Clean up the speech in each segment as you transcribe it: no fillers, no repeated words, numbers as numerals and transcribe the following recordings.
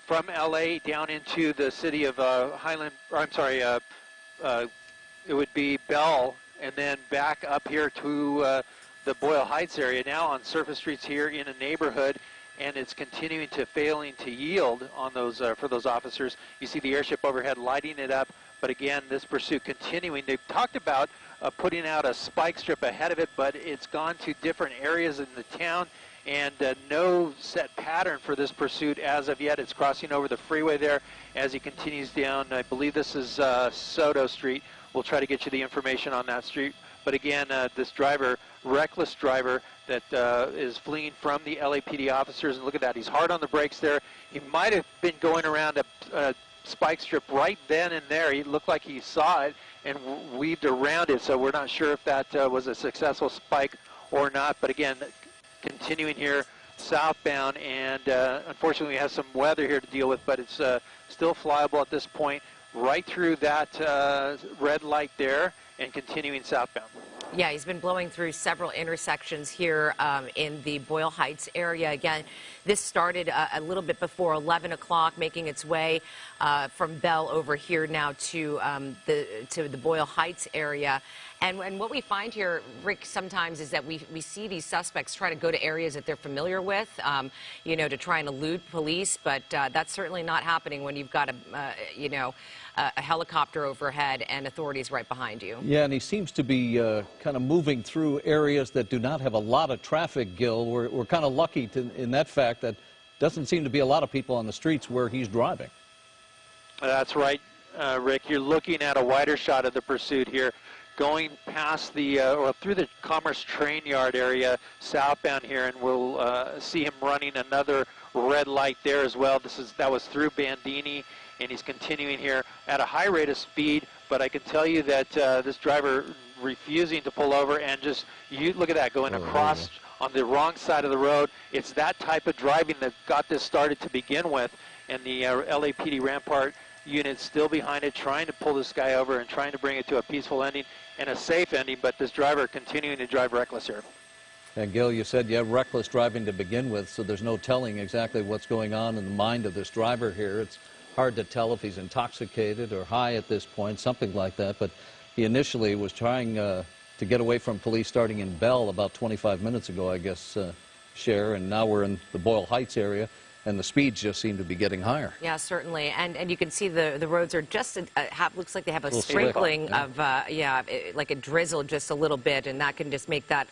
from LA down into the city of Highland, or I'm sorry, it would be Bell, and then back up here to the Boyle Heights area, now on surface streets here in a neighborhood, and it's continuing to failing to yield on those for those officers. You see the airship overhead lighting it up, but again, this pursuit continuing. They've talked about putting out a spike strip ahead of it, but it's gone to different areas in the town, and no set pattern for this pursuit as of yet. It's crossing over the freeway there as he continues down. I believe this is Soto Street. We'll try to get you the information on that street. But again, this driver, reckless driver that is fleeing from the LAPD officers, and look at that, he's hard on the brakes there. He might have been going around a spike strip right then and there. He looked like he saw it and weaved around it, so we're not sure if that was a successful spike or not. But again, continuing here southbound, and unfortunately we have some weather here to deal with, but it's still flyable at this point, right through that red light there and continuing southbound. Yeah, he's been blowing through several intersections here in the Boyle Heights area. Again, this started a little bit before 11 o'clock, making its way from Bell over here now to the Boyle Heights area. And what we find here, Rick, sometimes is that we see these suspects try to go to areas that they're familiar with, you know, to try and elude police. But that's certainly not happening when you've got a helicopter overhead and authorities right behind you. Yeah, and he seems to be kind of moving through areas that do not have a lot of traffic, Gil. We're kind of lucky in that fact that doesn't seem to be a lot of people on the streets where he's driving. That's right, Rick. You're looking at a wider shot of the pursuit here, going past the, or through the Commerce Train Yard area southbound here, and we'll see him running another red light there as well. That was through Bandini, and he's continuing here at a high rate of speed, but I can tell you that this driver refusing to pull over and just, you look at that, going across on the wrong side of the road. It's that type of driving that got this started to begin with, and the LAPD Rampart unit still behind it, trying to pull this guy over and trying to bring it to a peaceful ending and a safe ending, but this driver continuing to drive reckless here. And Gil, you said you have reckless driving to begin with, so there's no telling exactly what's going on in the mind of this driver here. It's hard to tell if he's intoxicated or high at this point, something like that. But he initially was trying to get away from police starting in Bell about 25 minutes ago, I guess, Cher, and now we're in the Boyle Heights area, and the speeds just seem to be getting higher. Yeah, certainly. And you can see the roads are just, looks like they have a sprinkling of, like a drizzle just a little bit, and that can just make that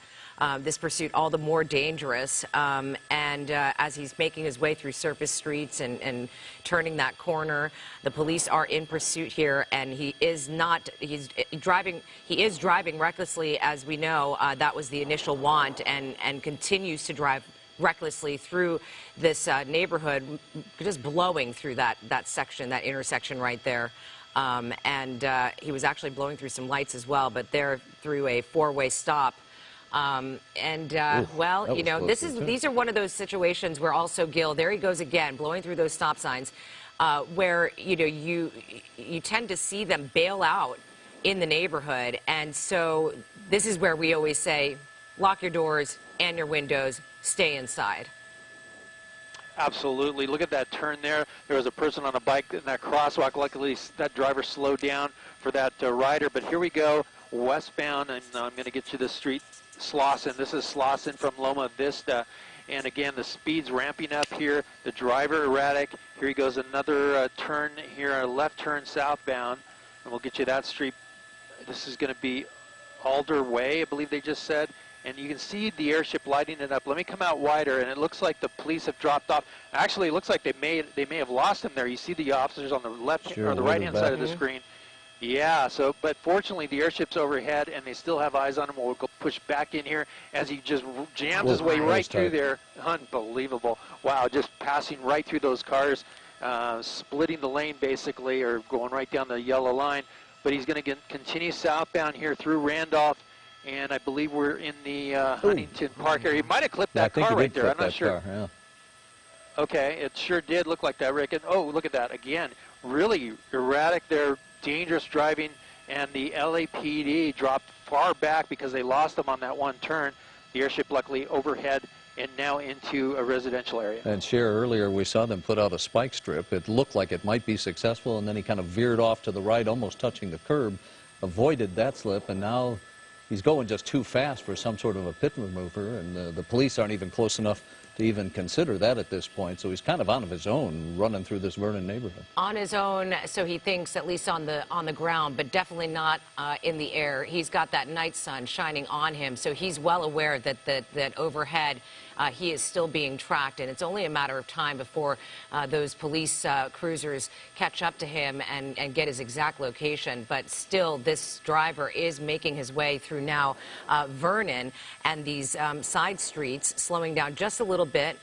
this pursuit all the more dangerous. As he's making his way through surface streets and turning that corner, the police are in pursuit here, and he is driving recklessly, as we know. That was the initial want, and continues to drive recklessly through this neighborhood, just blowing through that intersection right there. He was actually blowing through some lights as well, but they're through a four-way stop. Well, you know, these are one of those situations where also, Gil, there he goes again, blowing through those stop signs, where, you know, you tend to see them bail out in the neighborhood. And so this is where we always say, lock your doors and your windows, stay inside. Absolutely. Look at that turn there. There was a person on a bike in that crosswalk. Luckily, that driver slowed down for that rider. But here we go, westbound, and I'm going to get you the street, Slauson. This is Slauson from Loma Vista. And again, the speed's ramping up here. The driver erratic. Here he goes, another turn here, a left turn southbound. And we'll get you that street. This is going to be Alder Way, I believe they just said. And you can see the airship lighting it up. Let me come out wider, and it looks like the police have dropped off. Actually, it looks like they may have lost him there. You see the officers on the left or the right-hand side of the screen. Yeah, but fortunately the airship's overhead, and they still have eyes on him. We'll go push back in here as he just jams his way right through there. Unbelievable. Wow, just passing right through those cars, splitting the lane basically, or going right down the yellow line. But he's going to continue southbound here through Randolph. And I believe we're in the Huntington Park area. He might have clipped that car right there. I'm not sure. Yeah. Okay, it sure did look like that, Rick. And oh, look at that again. Really erratic there, dangerous driving, and the LAPD dropped far back because they lost him on that one turn. The airship luckily overhead and now into a residential area. And Cher, earlier we saw them put out a spike strip. It looked like it might be successful, and then he kind of veered off to the right, almost touching the curb, avoided that slip, and now he's going just too fast for some sort of a pit maneuver, and the police aren't even close enough to even consider that at this point. So he's kind of on his own running through this Vernon neighborhood. On his own, so he thinks, at least on the ground, but definitely not in the air. He's got that night sun shining on him, so he's well aware that that overhead he is still being tracked, and it's only a matter of time before those police cruisers catch up to him and get his exact location. But still, this driver is making his way through now Vernon and these side streets, slowing down just a little bit.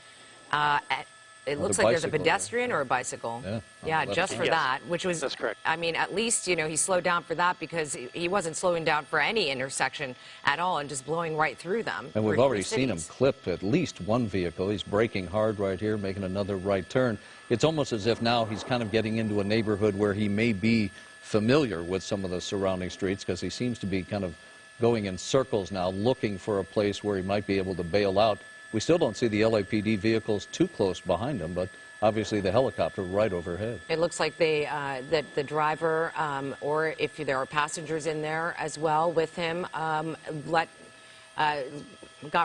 It looks like there's a pedestrian or a bicycle. Yeah, just for that, which was, that's correct. I mean, at least, you know, he slowed down for that because he wasn't slowing down for any intersection at all and just blowing right through them. And we've already seen him clip at least one vehicle. He's braking hard right here, making another right turn. It's almost as if now he's kind of getting into a neighborhood where he may be familiar with some of the surrounding streets, because he seems to be kind of going in circles now, looking for a place where he might be able to bail out. We still don't see the LAPD vehicles too close behind him, but obviously the helicopter right overhead. It looks like that the driver, or if there are passengers in there as well with him, got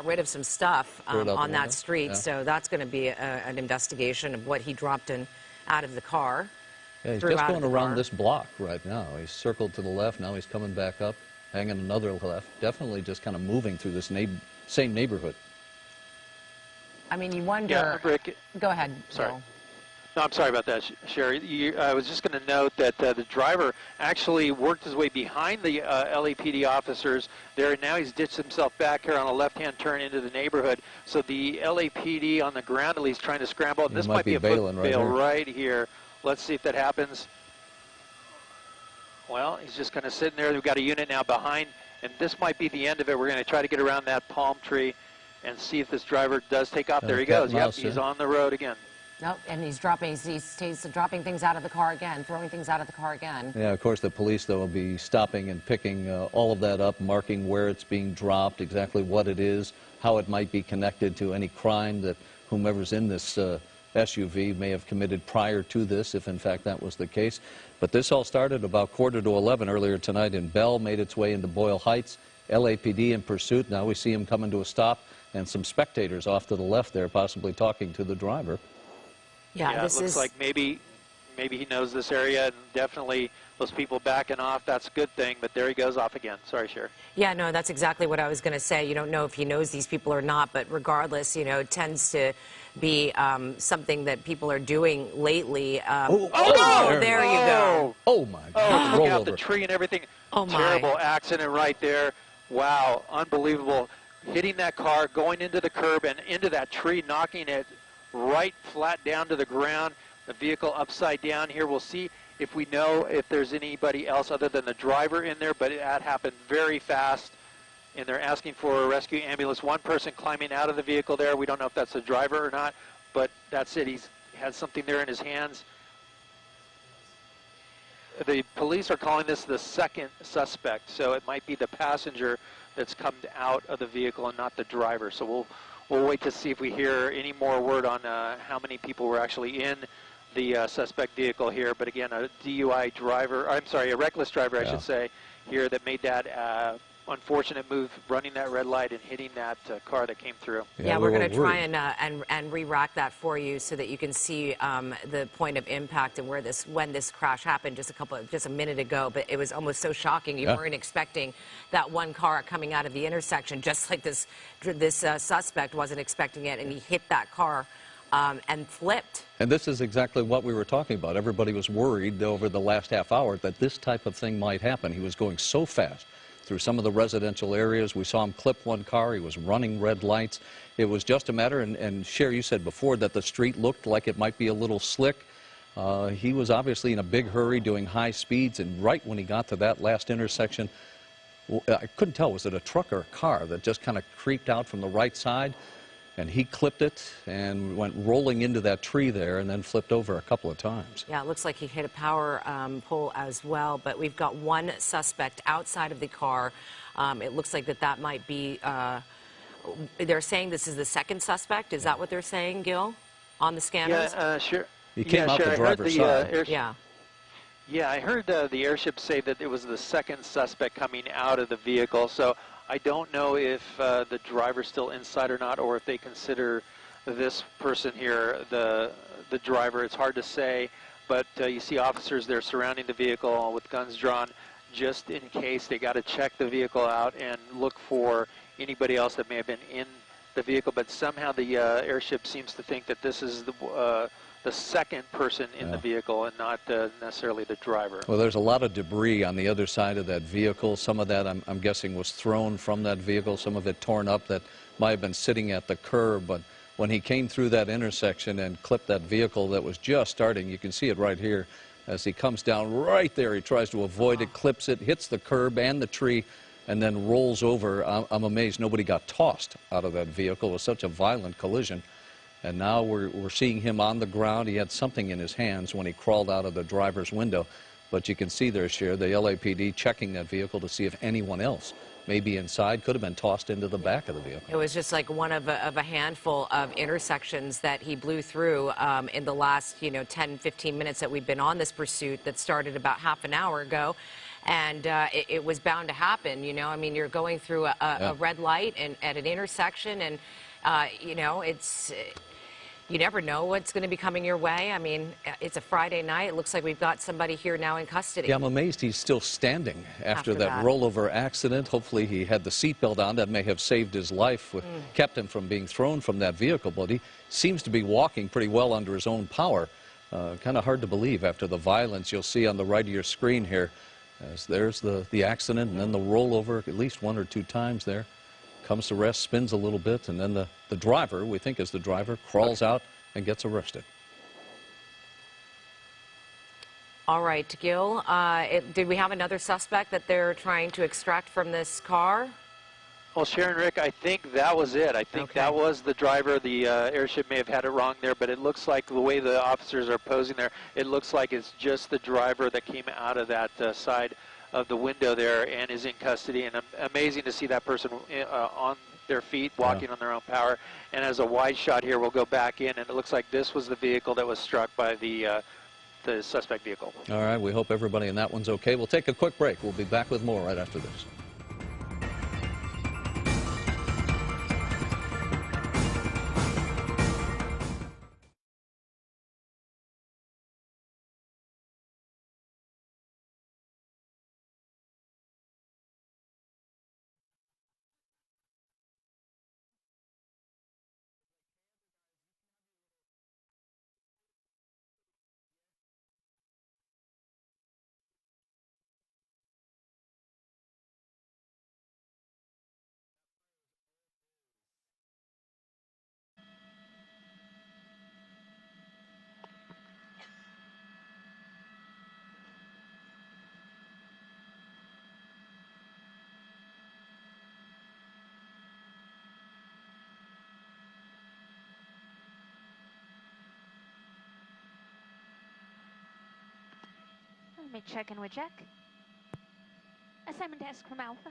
rid of some stuff on that street. Yeah. So that's going to be an investigation of what he dropped out of the car. Yeah, he's just going around this block right now. He's circled to the left. Now he's coming back up, hanging another left. Definitely just kind of moving through this same neighborhood. I mean, you wonder. Yeah, Rick, go ahead. Sorry. Bill. No, I'm sorry about that, Sherry. I was just going to note that the driver actually worked his way behind the LAPD officers there, and now he's ditched himself back here on a left-hand turn into the neighborhood. So the LAPD on the ground at least trying to scramble. And this might be a foot bail right here. Let's see if that happens. Well, he's just going to sit in there. We've got a unit now behind, and this might be the end of it. We're going to try to get around that palm tree and see if this driver does take off. There he goes. Yep, he's on the road again. Nope, and he's dropping things out of the car again, throwing things out of the car again. Yeah, of course, the police, though, will be stopping and picking all of that up, marking where it's being dropped, exactly what it is, how it might be connected to any crime that whomever's in this SUV may have committed prior to this, if in fact that was the case. But this all started about 11:15 earlier tonight in Bell, made its way into Boyle Heights. LAPD in pursuit. Now we see him coming to a stop, and some spectators off to the left there, possibly talking to the driver. Yeah, it looks like maybe he knows this area, and definitely those people backing off, that's a good thing, but there he goes off again. Sorry, Sherry. Yeah, no, that's exactly what I was going to say. You don't know if he knows these people or not, but regardless, you know, it tends to be something that people are doing lately. There you go. Oh, my God. Looking out the tree and everything. Oh, my. Terrible accident right there. Wow, unbelievable. Hitting that car, going into the curb and into that tree, knocking it right flat down to the ground. The vehicle upside down here. We'll see if we know if there's anybody else other than the driver in there, but that happened very fast, and they're asking for a rescue ambulance. One person climbing out of the vehicle there. We don't know if that's the driver or not, but that's it. He's had something there in his hands. The police are calling this the second suspect, so it might be the passenger that's come out of the vehicle and not the driver. So we'll wait to see if we hear any more word on how many people were actually in the suspect vehicle here. But again, a DUI driver, I'm sorry, a reckless driver, I should say, here that made that unfortunate move, running that red light and hitting that car that came through. Yeah, we're going to try and re-rack that for you so that you can see the point of impact and when this crash happened just a minute ago. But it was almost so shocking. You weren't expecting that one car coming out of the intersection, just like this suspect wasn't expecting it, and he hit that car and flipped. And this is exactly what we were talking about. Everybody was worried over the last half hour that this type of thing might happen. He was going so fast through some of the residential areas. We saw him clip one car. He was running red lights. It was just a matter, and Cher, you said before that the street looked like it might be a little slick. He was obviously in a big hurry doing high speeds, and right when he got to that last intersection, I couldn't tell, was it a truck or a car that just kind of creeped out from the right side? And he clipped it and went rolling into that tree there and then flipped over a couple of times. Yeah, it looks like he hit a power pole as well, but we've got one suspect outside of the car. It looks like that might be They're saying this is the second suspect. Is that what they're saying, Gil, on the scanners? Yeah, sure. He came yeah, out sure. the I heard driver's the, side. Yeah. Yeah, I heard the airship say that it was the second suspect coming out of the vehicle. So I don't know if the driver's still inside or not, or if they consider this person here the driver. It's hard to say, but you see officers there surrounding the vehicle with guns drawn, just in case. They got to check the vehicle out and look for anybody else that may have been in the vehicle. But somehow the airship seems to think that this is the second person in the vehicle and not necessarily the driver. Well, there's a lot of debris on the other side of that vehicle. Some of that, I'm guessing, was thrown from that vehicle. Some of it torn up that might have been sitting at the curb. But when he came through that intersection and clipped that vehicle that was just starting, you can see it right here. As he comes down right there, he tries to avoid it, clips it, hits the curb and the tree, and then rolls over. I'm amazed nobody got tossed out of that vehicle. It was such a violent collision. And now we're seeing him on the ground. He had something in his hands when he crawled out of the driver's window. But you can see there, Cher, the LAPD checking that vehicle to see if anyone else may be inside, could have been tossed into the back of the vehicle. It was just like one of a handful of intersections that he blew through in the last, 10, 15 minutes that we've been on this pursuit that started about half an hour ago. And it was bound to happen, I mean, you're going through a red light and at an intersection, and, it's... You never know what's going to be coming your way. I mean, it's a Friday night. It looks like we've got somebody here now in custody. Yeah, I'm amazed he's still standing after that rollover accident. Hopefully he had the seatbelt on. That may have saved his life, kept him from being thrown from that vehicle. But he seems to be walking pretty well under his own power. Kind of hard to believe after the violence. You'll see on the right of your screen here, as there's the accident and then the rollover at least one or two times there. Comes to rest, spins a little bit, and then the driver, we think is the driver, crawls out and gets arrested. All right, Gil, did we have another suspect that they're trying to extract from this car? Well, Sharon, Rick, I think that was it. I think that was the driver. The airship may have had it wrong there, but it looks like the way the officers are posing there, it looks like it's just the driver that came out of that side of the window there and is in custody. And amazing to see that person on their feet, walking on their own power. And as a wide shot here, we'll go back in, and it looks like this was the vehicle that was struck by the suspect vehicle. All right, we hope everybody in that one's okay. We'll take a quick break. We'll be back with more right after this. Let me check in with Jack. Assignment task from Alpha.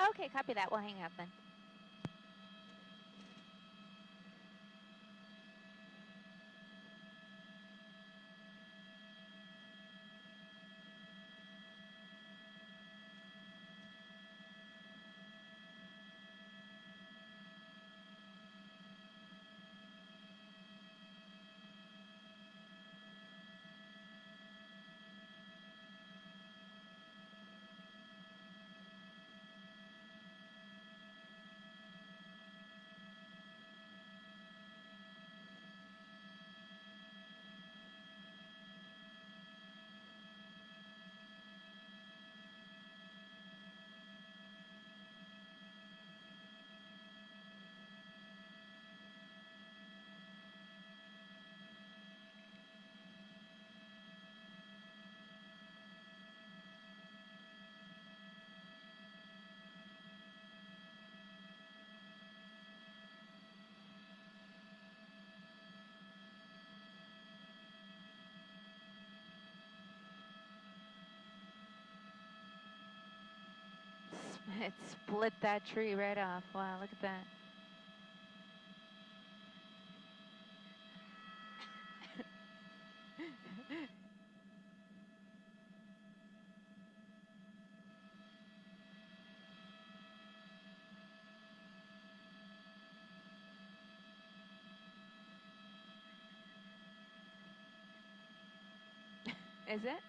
Okay, copy that. We'll hang out then. It split that tree right off. Wow, look at that. Is it?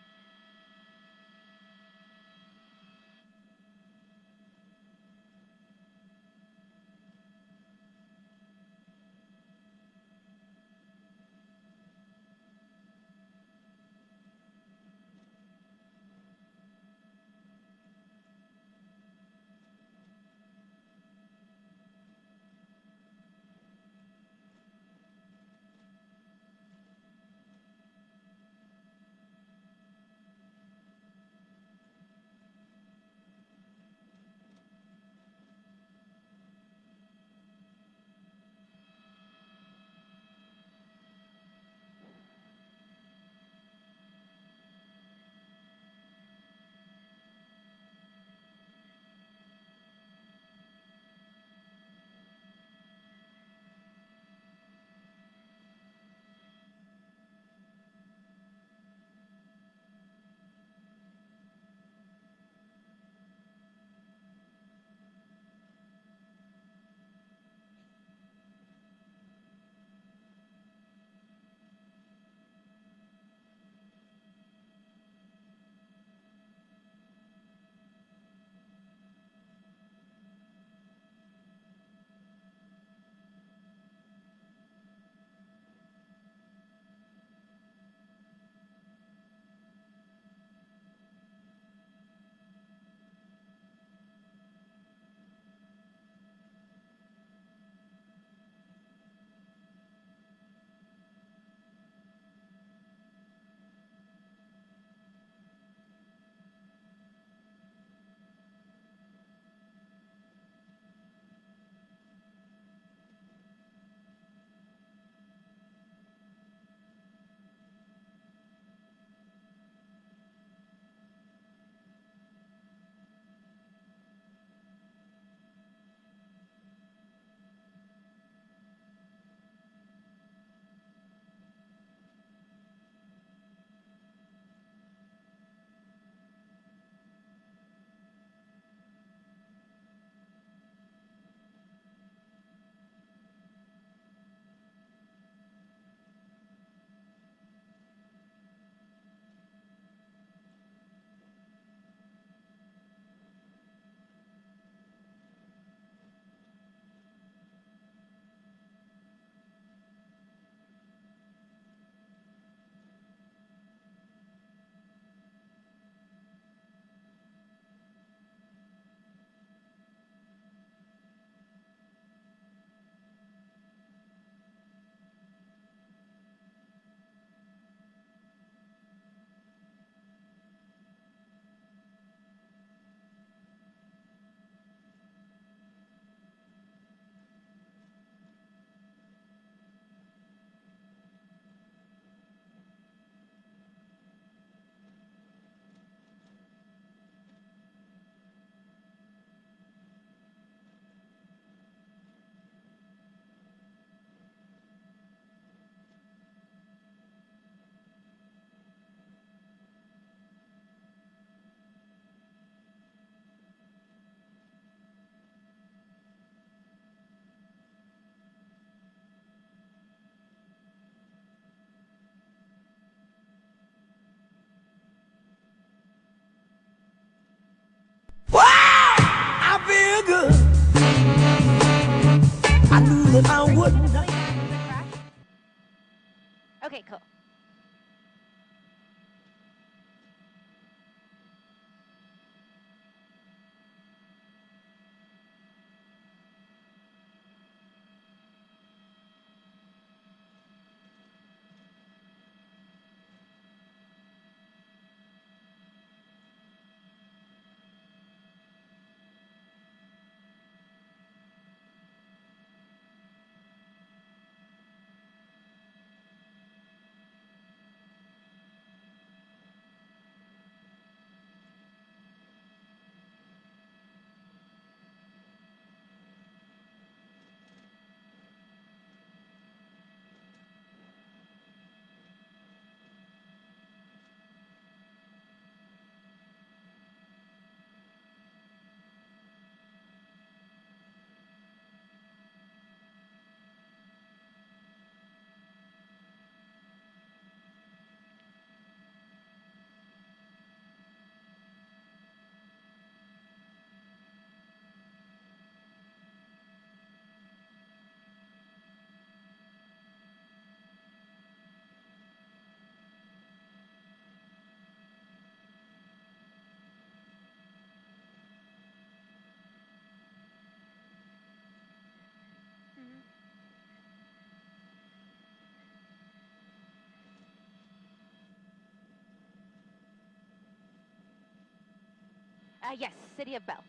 Yes, City of Bell.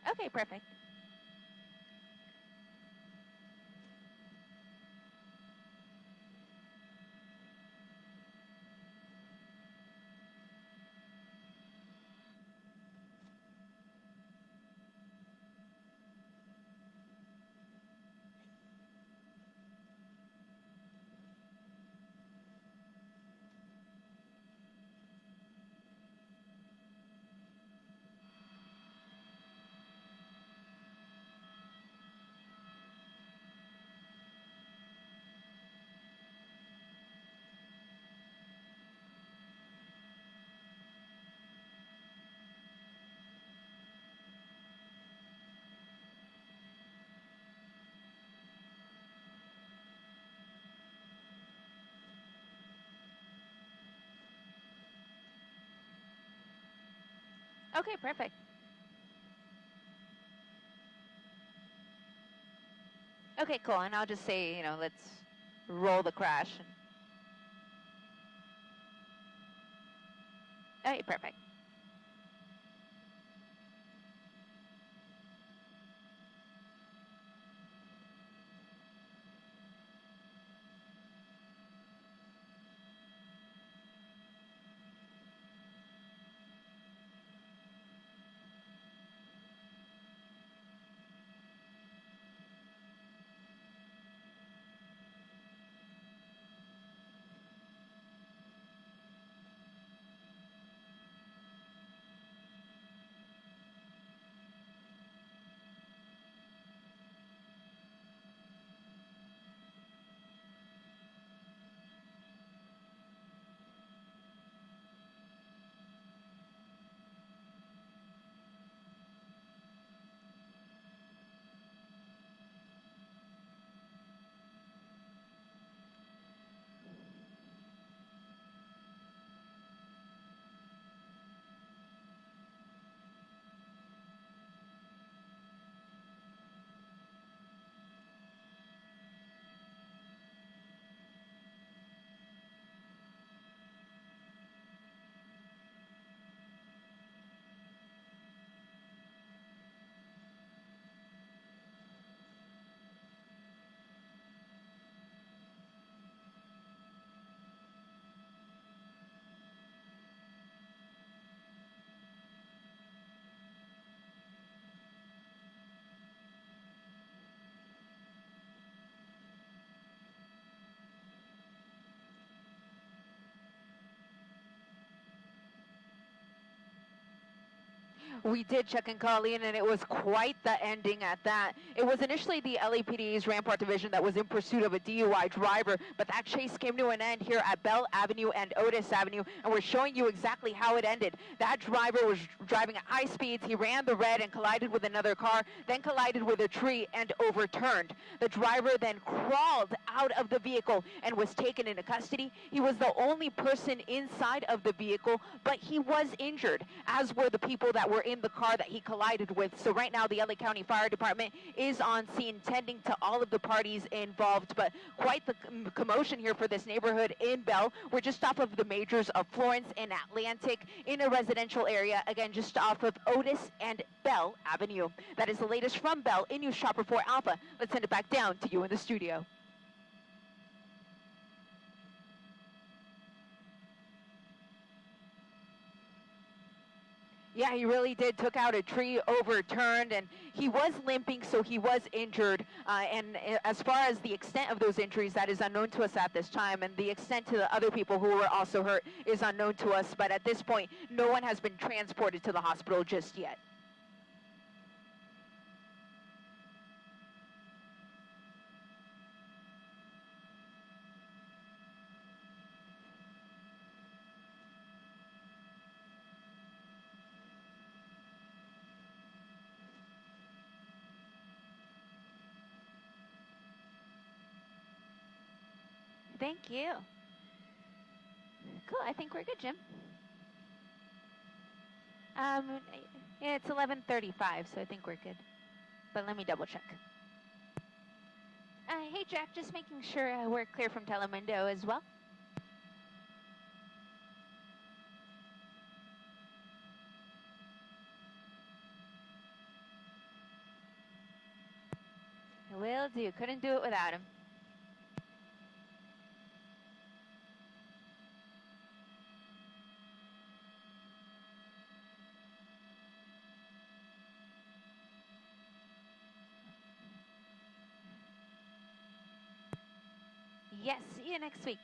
Okay, perfect. Okay, perfect. Okay, cool. And I'll just say, let's roll the crash. Okay, perfect. We did check in Colleen, and it was quite the ending at that. It was initially the LAPD's Rampart Division that was in pursuit of a DUI driver, but that chase came to an end here at Bell Avenue and Otis Avenue, and we're showing you exactly how it ended. That driver was driving at high speeds. He ran the red and collided with another car, then collided with a tree and overturned. The driver then crawled out of the vehicle and was taken into custody. He was the only person inside of the vehicle, but he was injured, as were the people that were in the car that he collided with. So right now the LA County Fire Department is on scene tending to all of the parties involved, but quite the commotion here for this neighborhood in Bell. We're just off of the majors of Florence and Atlantic in a residential area, again just off of Otis and Bell Avenue. That is the latest from Bell in News Chopper 4 Alpha. Let's send it back down to you in the studio. Yeah, he really did. Took out a tree, overturned, and he was limping, so he was injured. And as far as the extent of those injuries, that is unknown to us at this time. And the extent to the other people who were also hurt is unknown to us. But at this point, no one has been transported to the hospital just yet. Thank you. Cool, I think we're good, Jim. It's 11:35, so I think we're good. But let me double check. Hey, Jack, just making sure we're clear from Telemundo as well. Will do. Couldn't do it without him. Yes, see you next week.